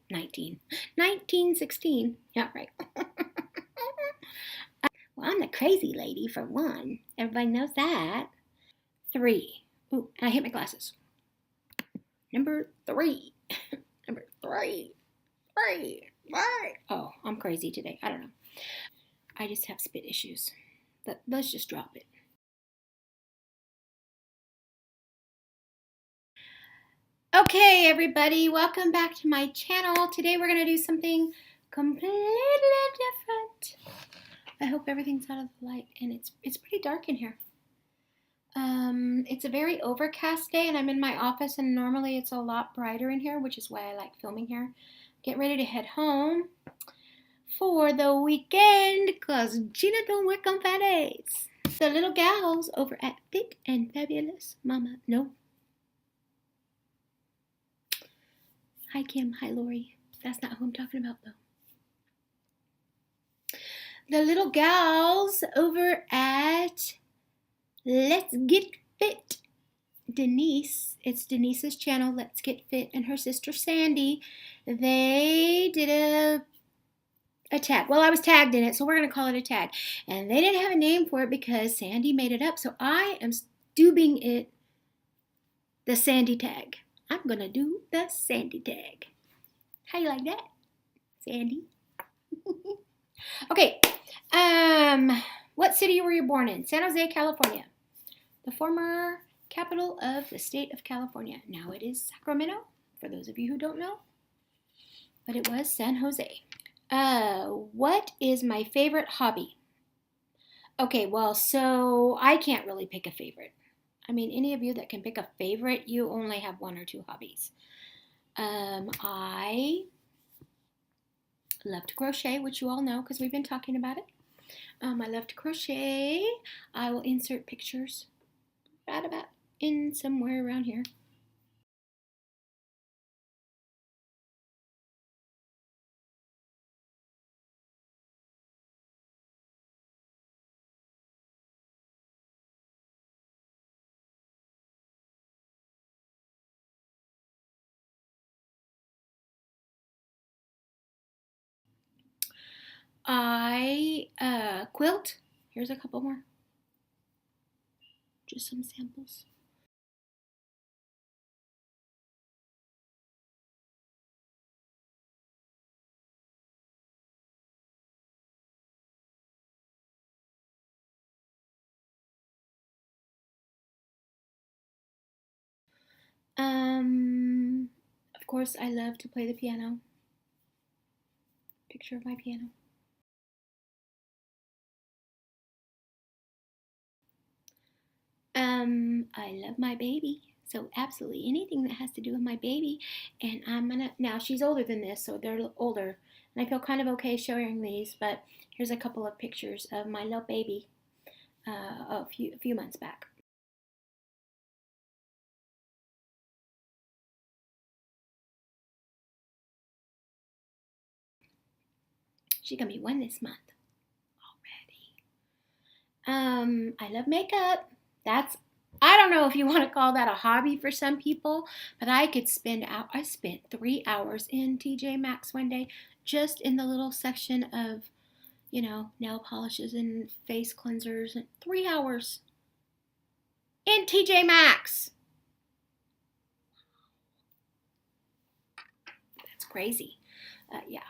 1916. Yeah, right. Well, I'm the crazy lady for one. Everybody knows that. 3. Ooh, and I hit my glasses. Number 3. Number 3. 3. Why? Oh, I'm crazy today. I don't know. I just have spit issues. But let's just drop it. Okay, everybody, welcome back to my channel. Today we're going to do something completely different. I hope everything's out of the light, and it's pretty dark in here. It's a very overcast day, and I'm in my office, and normally it's a lot brighter in here, which is why I like filming here. Get ready to head home for the weekend, because Gina don't work on Fridays. The little gals over at Fit and Fabulous Mama. No. Hi, Kim. Hi, Lori. That's not who I'm talking about, though. The little gals over at Let's Get Fit. It's Denise's channel, Let's Get Fit, and her sister Sandy. They did a tag. Well, I was tagged in it, so we're going to call it a tag. And they didn't have a name for it because Sandy made it up, so I am dubbing it the Sandy tag. I'm going to do the Sandy tag. How you like that, Sandy? Okay. What city were you born in? San Jose, California. The former capital of the state of California. Now it is Sacramento, for those of you who don't know. But it was San Jose. What is my favorite hobby? Okay, well, so I can't really pick a favorite. I mean, any of you that can pick a favorite, you only have 1 or 2 hobbies. I love to crochet, which you all know because we've been talking about it. I love to crochet. I will insert pictures right about in somewhere around here. I quilt. Here's a couple more. Just some samples. Of course, I love to play the piano. Picture of my piano. I love my baby. So absolutely anything that has to do with my baby. And now she's older than this, so they're older. And I feel kind of okay showing these, but here's a couple of pictures of my little baby a few months back. She's gonna be 1 this month already. I love makeup. I don't know if you want to call that a hobby for some people, but I spent 3 hours in TJ Maxx one day just in the little section of, nail polishes and face cleansers. 3 hours in TJ Maxx. That's crazy. Yeah.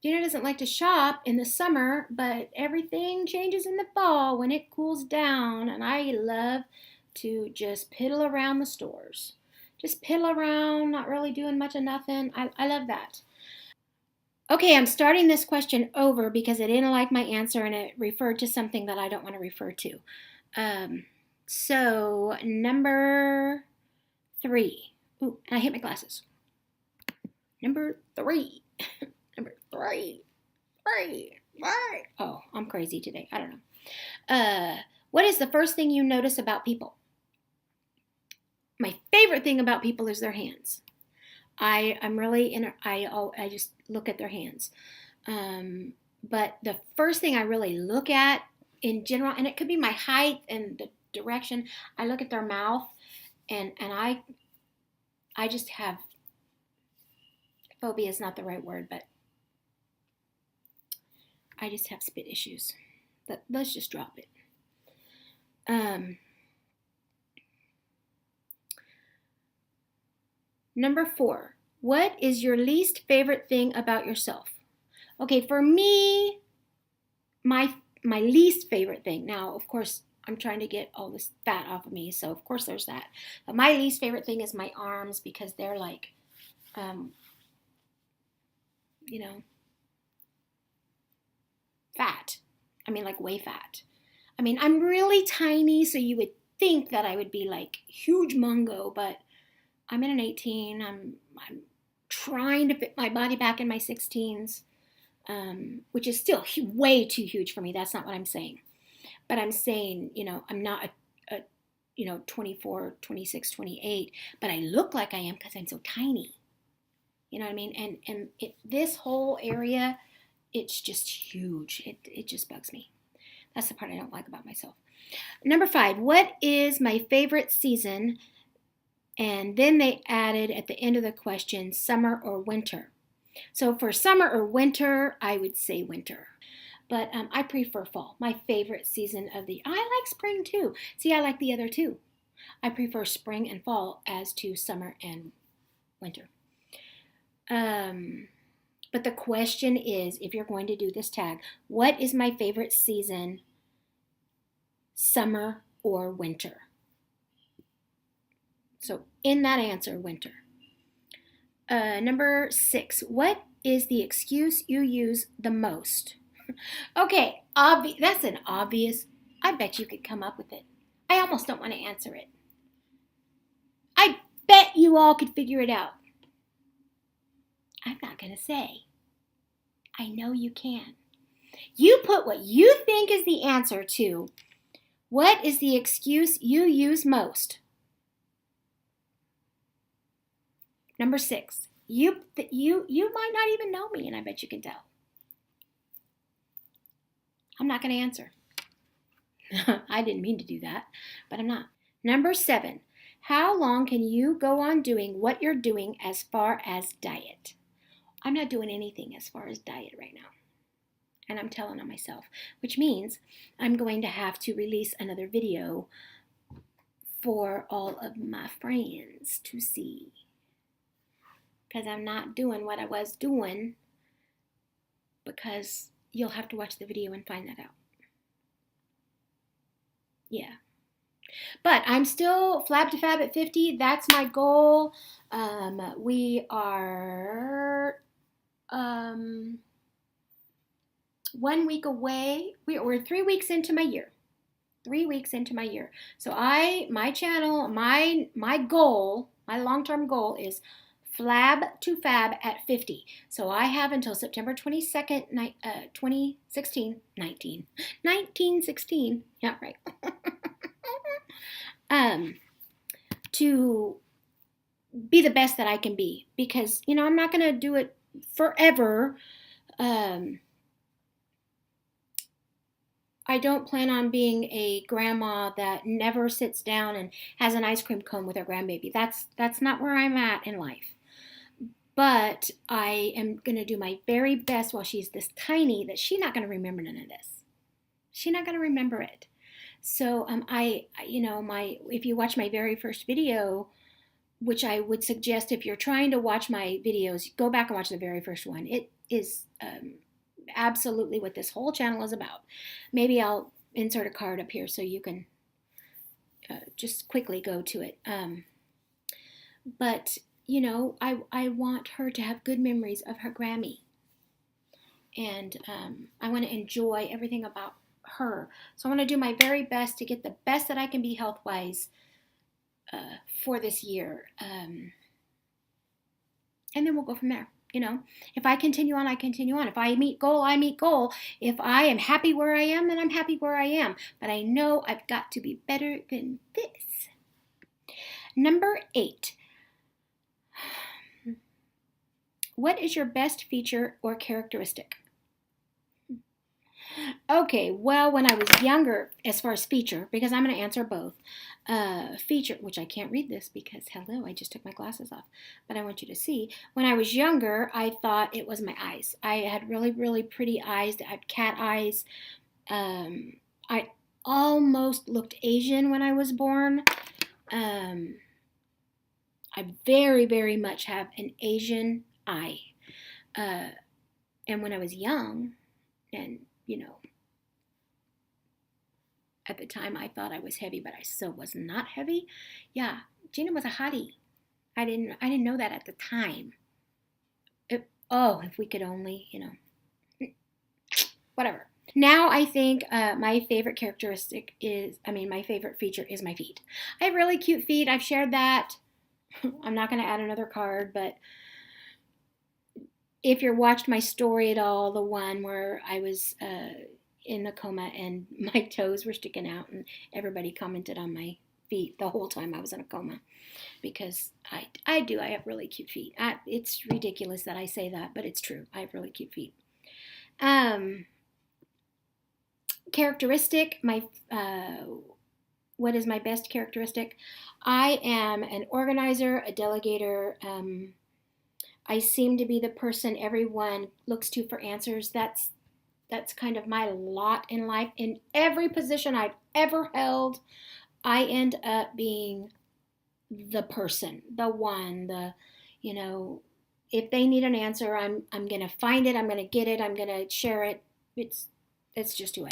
Gina doesn't like to shop in the summer, but everything changes in the fall when it cools down, and I love to just piddle around the stores. Just piddle around, not really doing much of nothing. I love that. Okay, I'm starting this question over because I didn't like my answer and it referred to something that I don't want to refer to. So, number 3. Ooh, and I hit my glasses. Number 3. Number 3. 3. Why? Oh, I'm crazy today. I don't know. What is the first thing you notice about people? My favorite thing about people is their hands. I'm really I just look at their hands. But the first thing I really look at in general, and it could be my height and the direction, I look at their mouth, and I just have phobia is not the right word, but I just have spit issues. But let's just drop it. Number 4, what is your least favorite thing about yourself? Okay, for me, my least favorite thing. Now, of course, I'm trying to get all this fat off of me, so of course there's that. But my least favorite thing is my arms because they're like, fat. I mean, like way fat. I mean, I'm really tiny, so you would think that I would be like huge mungo, but I'm in an 18. I'm trying to fit my body back in my 16s, which is still way too huge for me. That's not what I'm saying. But I'm saying, I'm not a 24, 26, 28, but I look like I am because I'm so tiny. You know what I mean? And this whole area, it's just huge. It just bugs me. That's the part I don't like about myself. Number 5, what is my favorite season? And then they added at the end of the question, summer or winter. So for summer or winter, I would say winter. But I prefer fall. My favorite season of the year. I like spring too. See, I like the other two. I prefer spring and fall as to summer and winter. But the question is, if you're going to do this tag, what is my favorite season, summer or winter? So in that answer, winter. Number 6, what is the excuse you use the most? Okay, that's an obvious. I bet you could come up with it. I almost don't want to answer it. I bet you all could figure it out. I'm not going to say. I know you can. You put what you think is the answer to what is the excuse you use most. Number 6, you might not even know me, and I bet you can tell. I'm not going to answer. I didn't mean to do that, but I'm not. Number 7, how long can you go on doing what you're doing as far as diet? I'm not doing anything as far as diet right now. And I'm telling on myself, which means I'm going to have to release another video for all of my friends to see. Because I'm not doing what I was doing, because you'll have to watch the video and find that out. Yeah. But I'm still flab to fab at 50. That's my goal. We are 1 week away. We're 3 weeks into my year. 3 weeks into my year. So my channel, my goal, my long-term goal is flab to fab at 50. So I have until September 22nd, 1916. Yeah, right. To be the best that I can be, because I'm not going to do it forever. I don't plan on being a grandma that never sits down and has an ice cream cone with her grandbaby. That's not where I'm at in life. But I am going to do my very best while she's this tiny that she's not going to remember none of this. She's not going to remember it. So if you watch my very first video, which I would suggest if you're trying to watch my videos, go back and watch the very first one. It is absolutely what this whole channel is about. Maybe I'll insert a card up here so you can just quickly go to it. But I want her to have good memories of her Grammy. And I want to enjoy everything about her. So I want to do my very best to get the best that I can be health-wise for this year. And then we'll go from there. If I continue on, I continue on. If I meet goal, I meet goal. If I am happy where I am, then I'm happy where I am. But I know I've got to be better than this. Number 8. What is your best feature or characteristic? Okay, well, when I was younger, as far as feature, because I'm going to answer both. Feature, which I can't read this because, hello, I just took my glasses off, but I want you to see. When I was younger, I thought it was my eyes. I had really, really pretty eyes. I had cat eyes. I almost looked Asian when I was born. Um, I very, very much have an Asian eye. Uh, and when I was young, and at the time I thought I was heavy, but I still was not heavy. Yeah, Gina was a hottie. I didn't know that at the time. If we could only, whatever. Now I think my favorite characteristic my favorite feature is my feet. I have really cute feet. I've shared that. I'm not going to add another card, but if you're watched my story at all, the one where I was in a coma and my toes were sticking out, and everybody commented on my feet the whole time I was in a coma, because I have really cute feet. It's ridiculous that I say that, but it's true. I have really cute feet. Characteristic, what is my best characteristic? I am an organizer, a delegator. I seem to be the person everyone looks to for answers. That's kind of my lot in life. In every position I've ever held, I end up being the person, the one, if they need an answer, I'm gonna find it, I'm gonna get it, I'm gonna share it. It's just who I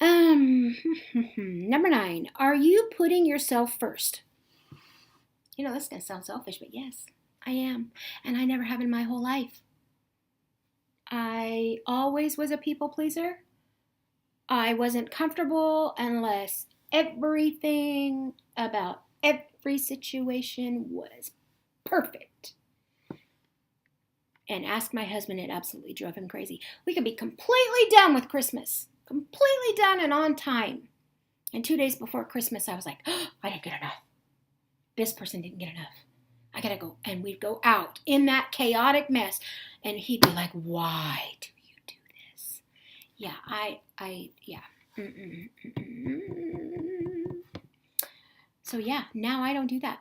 am. Number 9, are you putting yourself first? This is gonna sound selfish, but yes, I am, and I never have in my whole life. I always was a people pleaser. I wasn't comfortable unless everything about every situation was perfect. And ask my husband, it absolutely drove him crazy. We could be completely done with Christmas, completely done and on time. And 2 days before Christmas, I was like, oh, I didn't get enough. This person didn't get enough. I gotta go. And we'd go out in that chaotic mess. And he'd be like, why do you do this? Yeah, yeah. So yeah, now I don't do that.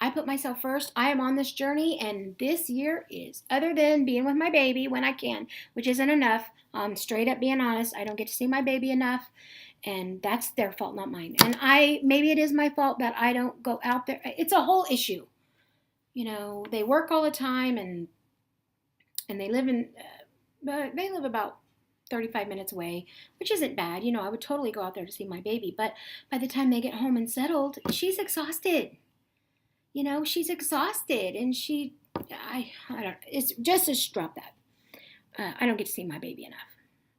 I put myself first. I am on this journey, and this year is, other than being with my baby when I can, which isn't enough. Straight up being honest, I don't get to see my baby enough, and that's their fault, not mine. And maybe it is my fault that I don't go out there. It's a whole issue. They work all the time, and they live about 35 minutes away, which isn't bad. I would totally go out there to see my baby, but by the time they get home and settled, she's exhausted. She's exhausted, and I don't, it's just drop that. I don't get to see my baby enough.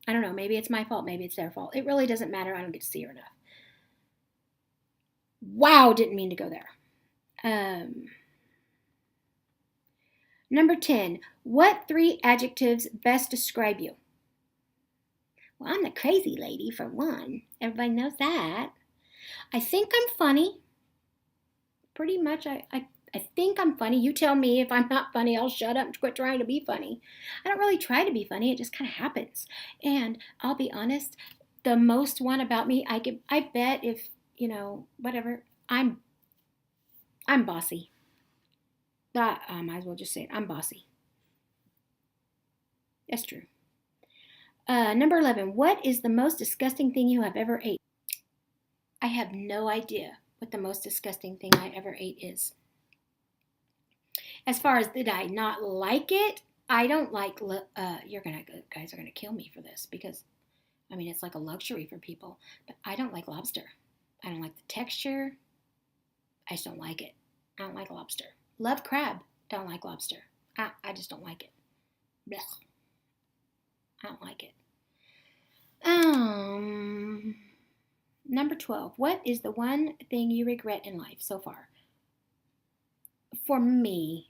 I don't know, maybe it's my fault, maybe it's their fault. It really doesn't matter. I don't get to see her enough. Wow, didn't mean to go there. Number 10, what 3 adjectives best describe you? Well, I'm the crazy lady, for one. Everybody knows that. I think I'm funny. Pretty much, I think I'm funny. You tell me if I'm not funny, I'll shut up and quit trying to be funny. I don't really try to be funny. It just kind of happens. And I'll be honest, the most one about me, I bet if, whatever, I'm bossy. I might as well just say it. I'm bossy. That's true. Number 11, what is the most disgusting thing you have ever ate? I have no idea what the most disgusting thing I ever ate is. As far as did I not like it, I don't like, guys are gonna kill me for this, because, it's like a luxury for people, but I don't like lobster. I don't like the texture. I just don't like it. I don't like lobster. Love crab. Don't like lobster. I just don't like it. Blech. I don't like it. Number 12. What is the one thing you regret in life so far? For me,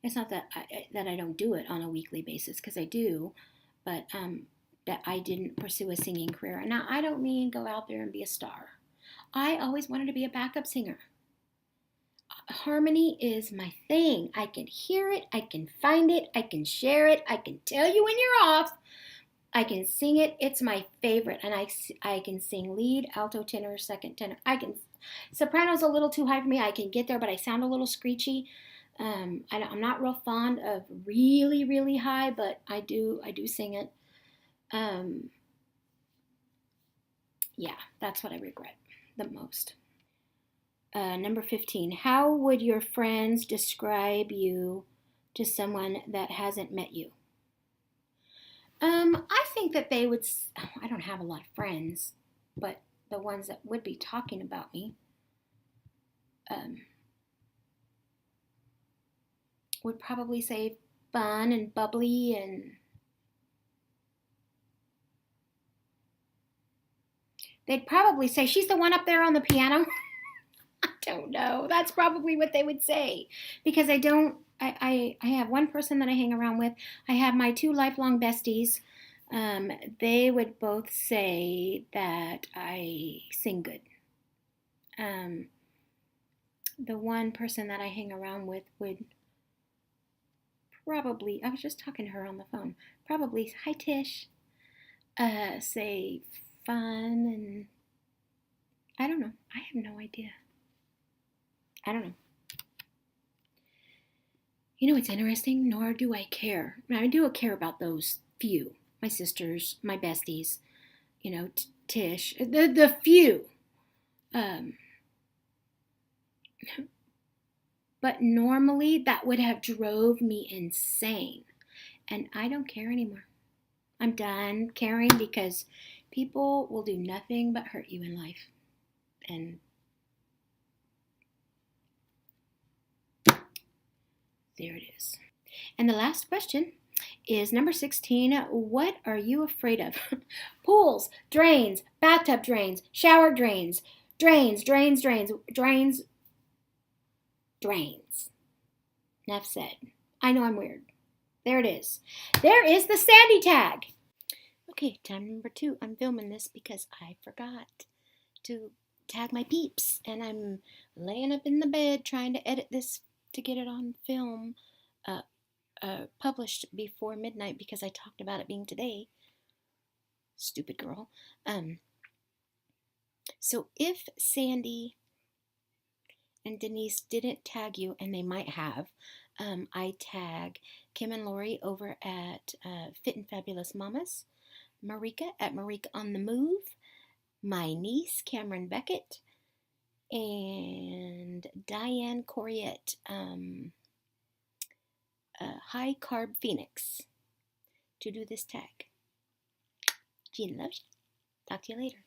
it's not that I don't do it on a weekly basis, because I do, but that I didn't pursue a singing career. Now, I don't mean go out there and be a star. I always wanted to be a backup singer. harmony is my thing. I can hear it, I can find it, I can share it, I can tell you when you're off. I can sing it. It's my favorite. And I can sing lead, alto, tenor, second tenor. Soprano's a little too high for me. I can get there, but I sound a little screechy. I'm not real fond of really, really high, but I do sing it. Yeah, that's what I regret the most. Number 15, how would your friends describe you to someone that hasn't met you? I think that they would, I don't have a lot of friends, but the ones that would be talking about me would probably say fun and bubbly, and they'd probably say, she's the one up there on the piano. I don't know. That's probably what they would say, because I have one person that I hang around with. I have my 2 lifelong besties. They would both say that I sing good. The one person that I hang around with would probably, I was just talking to her on the phone, probably, hi Tish, say fun, and I don't know. I have no idea. I don't know. You know, it's interesting, nor do I care. I do care about those few, my sisters, my besties, you know, Tish, the few. But normally that would have drove me insane. And I don't care anymore. I'm done caring, because people will do nothing but hurt you in life. And there it is. And the last question is number 16. What are you afraid of? Pools, drains, bathtub drains, shower drains, drains. Enough said. I know I'm weird. There it is. There is the Sandy tag. Okay, time number 2. I'm filming this because I forgot to tag my peeps, and I'm laying up in the bed trying to edit this to get it on film, published before midnight, because I talked about it being today. Stupid girl. So if Sandy and Denise didn't tag you, and they might have, I tag Kim and Lori over at Fit and Fabulous Mamas, Marika at Marika on the Move, my niece Cameron Beckett, and Diane Coriette, High Carb Phoenix, to do this tag. Gina loves you. Talk to you later.